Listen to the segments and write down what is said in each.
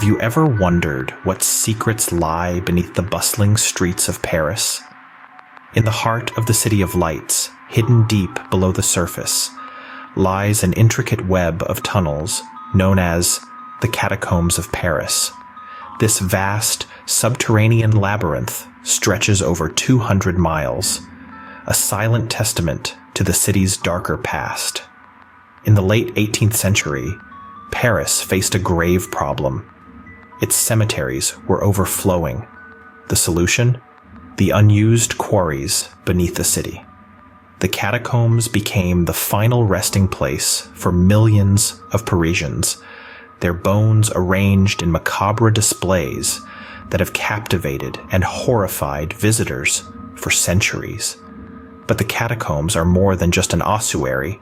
Have you ever wondered what secrets lie beneath the bustling streets of Paris? In the heart of the City of Lights, hidden deep below the surface, lies an intricate web of tunnels known as the Catacombs of Paris. This vast, subterranean labyrinth stretches over 200 miles, a silent testament to the city's darker past. In the late 18th century, Paris faced a grave problem. Its cemeteries were overflowing. The solution? The unused quarries beneath the city. The catacombs became the final resting place for millions of Parisians, their bones arranged in macabre displays that have captivated and horrified visitors for centuries. But the catacombs are more than just an ossuary.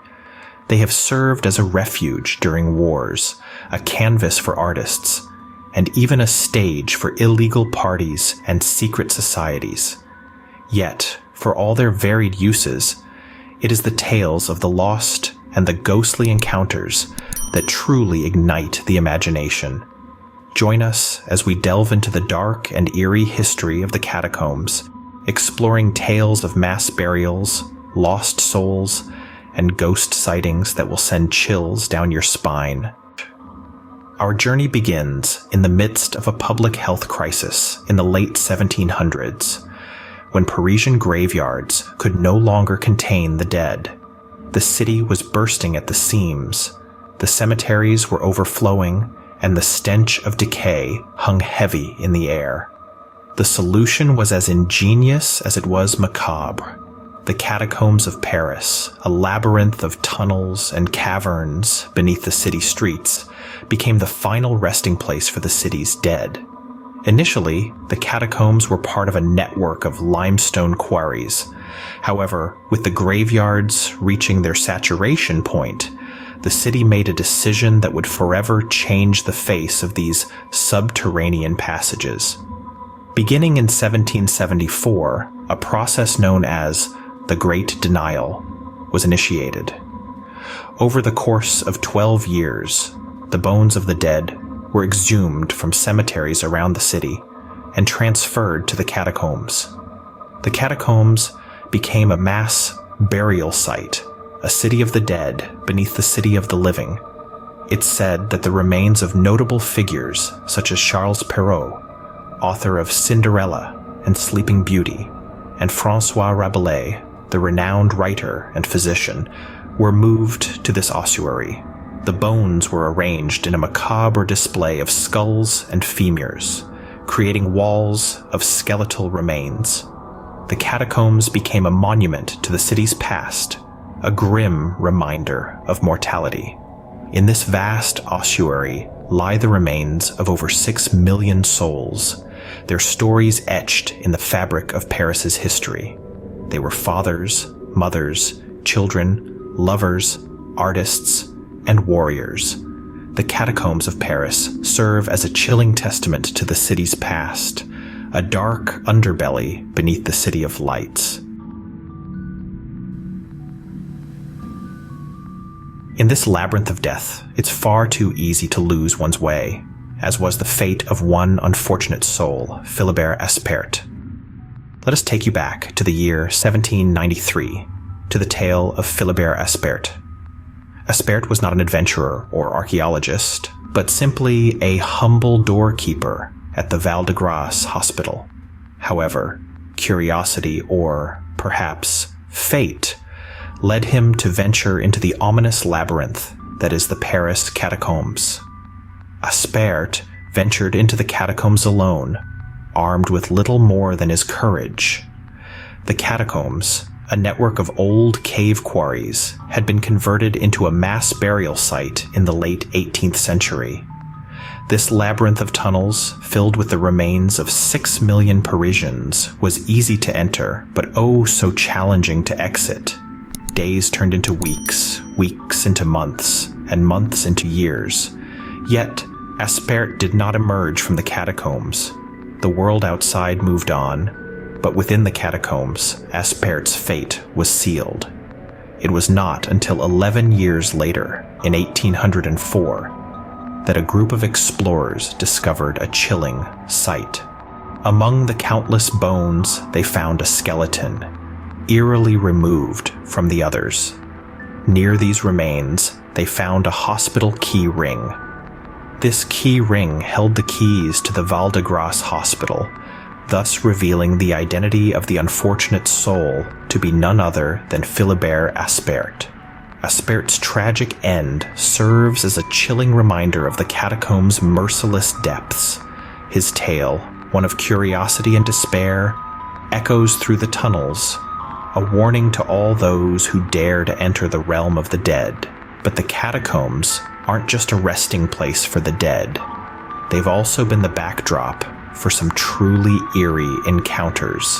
They have served as a refuge during wars, a canvas for artists, and even a stage for illegal parties and secret societies. Yet, for all their varied uses, it is the tales of the lost and the ghostly encounters that truly ignite the imagination. Join us as we delve into the dark and eerie history of the catacombs, exploring tales of mass burials, lost souls, and ghost sightings that will send chills down your spine. Our journey begins in the midst of a public health crisis in the late 1700s, when Parisian graveyards could no longer contain the dead. The city was bursting at the seams, the cemeteries were overflowing, and the stench of decay hung heavy in the air. The solution was as ingenious as it was macabre. The Catacombs of Paris, a labyrinth of tunnels and caverns beneath the city streets, became the final resting place for the city's dead. Initially, the catacombs were part of a network of limestone quarries. However, with the graveyards reaching their saturation point, the city made a decision that would forever change the face of these subterranean passages. Beginning in 1774, a process known as the Great Denial was initiated. Over the course of 12 years, the bones of the dead were exhumed from cemeteries around the city and transferred to the catacombs. The catacombs became a mass burial site, a city of the dead beneath the city of the living. It's said that the remains of notable figures such as Charles Perrault, author of Cinderella and Sleeping Beauty, and François Rabelais, the renowned writer and physician, were moved to this ossuary. The bones were arranged in a macabre display of skulls and femurs, creating walls of skeletal remains. The catacombs became a monument to the city's past, a grim reminder of mortality. In this vast ossuary lie the remains of over 6 million souls, their stories etched in the fabric of Paris's history. They were fathers, mothers, children, lovers, artists, and warriors. The Catacombs of Paris serve as a chilling testament to the city's past, a dark underbelly beneath the City of Lights. In this labyrinth of death, it's far too easy to lose one's way, as was the fate of one unfortunate soul, Philibert Aspert. Let us take you back to the year 1793, to the tale of Philibert Aspert. Aspert was not an adventurer or archaeologist, but simply a humble doorkeeper at the Val-de-Grâce hospital. However, curiosity, or perhaps fate, led him to venture into the ominous labyrinth that is the Paris catacombs. Aspert ventured into the catacombs alone, armed with little more than his courage. The catacombs, a network of old cave quarries, had been converted into a mass burial site in the late 18th century. This labyrinth of tunnels, filled with the remains of 6 million Parisians, was easy to enter, but oh so challenging to exit. Days turned into weeks, weeks into months, and months into years. Yet, Aspert did not emerge from the catacombs. The world outside moved on, but within the catacombs, Aspert's fate was sealed. It was not until 11 years later, in 1804, that a group of explorers discovered a chilling sight. Among the countless bones, they found a skeleton, eerily removed from the others. Near these remains, they found a hospital key ring. This key ring held the keys to the Val de Grace hospital, thus revealing the identity of the unfortunate soul to be none other than Philibert Aspert. Aspert's tragic end serves as a chilling reminder of the catacombs' merciless depths. His tale, one of curiosity and despair, echoes through the tunnels, a warning to all those who dare to enter the realm of the dead. But the catacombs aren't just a resting place for the dead. They've also been the backdrop for some truly eerie encounters.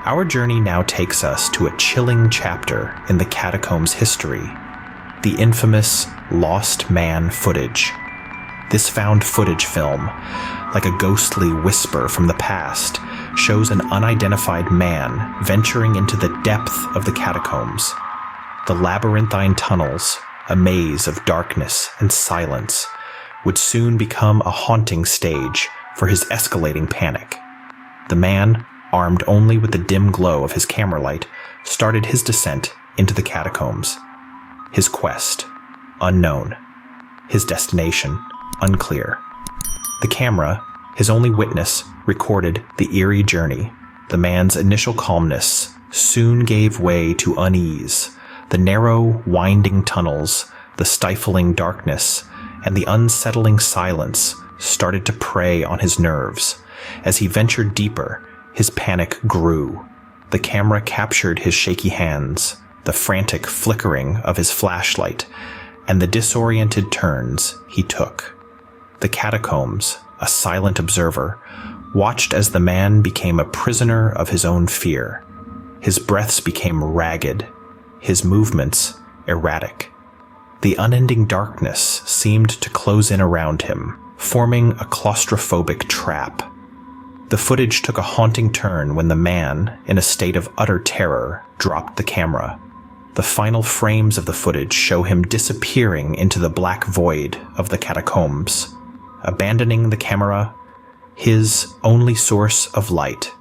Our journey now takes us to a chilling chapter in the catacombs' history, the infamous Lost Man footage. This found footage film, like a ghostly whisper from the past, shows an unidentified man venturing into the depth of the catacombs. The labyrinthine tunnels, a maze of darkness and silence, would soon become a haunting stage for his escalating panic. The man, armed only with the dim glow of his camera light, started his descent into the catacombs. His quest, unknown. His destination, unclear. The camera, his only witness, recorded the eerie journey. The man's initial calmness soon gave way to unease. The narrow, winding tunnels, the stifling darkness, and the unsettling silence started to prey on his nerves. As he ventured deeper, his panic grew. The camera captured his shaky hands, the frantic flickering of his flashlight, and the disoriented turns he took. The catacombs, a silent observer, watched as the man became a prisoner of his own fear. His breaths became ragged, his movements erratic. The unending darkness seemed to close in around him, forming a claustrophobic trap. The footage took a haunting turn when the man, in a state of utter terror, dropped the camera. The final frames of the footage show him disappearing into the black void of the catacombs, abandoning the camera, his only source of light,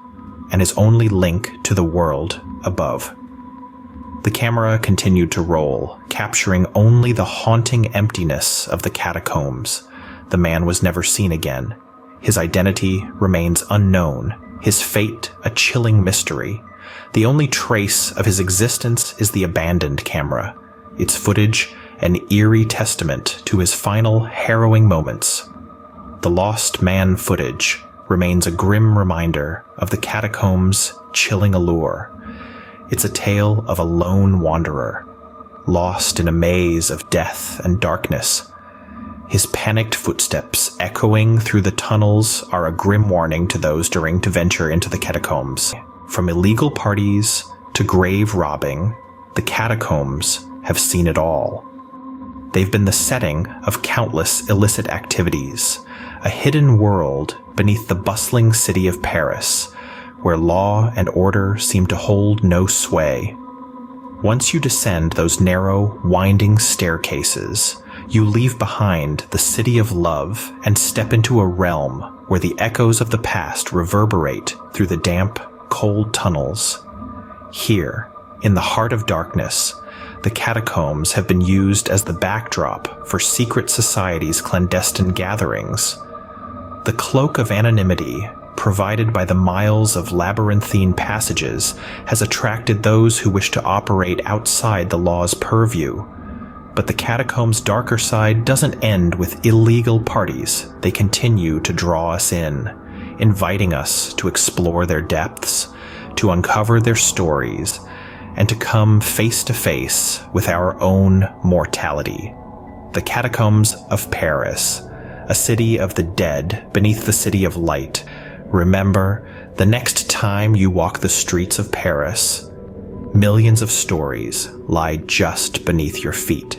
and his only link to the world above. The camera continued to roll, capturing only the haunting emptiness of the catacombs. The man was never seen again. His identity remains unknown, his fate a chilling mystery. The only trace of his existence is the abandoned camera, its footage an eerie testament to his final harrowing moments. The Lost Man footage remains a grim reminder of the catacombs' chilling allure. It's a tale of a lone wanderer, lost in a maze of death and darkness. His panicked footsteps echoing through the tunnels are a grim warning to those daring to venture into the catacombs. From illegal parties to grave robbing, the catacombs have seen it all. They've been the setting of countless illicit activities, a hidden world beneath the bustling city of Paris, where law and order seem to hold no sway. Once you descend those narrow, winding staircases, you leave behind the city of love and step into a realm where the echoes of the past reverberate through the damp, cold tunnels. Here, in the heart of darkness, the catacombs have been used as the backdrop for secret societies' clandestine gatherings. The cloak of anonymity provided by the miles of labyrinthine passages has attracted those who wish to operate outside the law's purview. But the catacombs' darker side doesn't end with illegal parties. They continue to draw us in, inviting us to explore their depths, to uncover their stories, and to come face to face with our own mortality. The Catacombs of Paris, a city of the dead beneath the city of light. Remember, the next time you walk the streets of Paris, millions of stories lie just beneath your feet.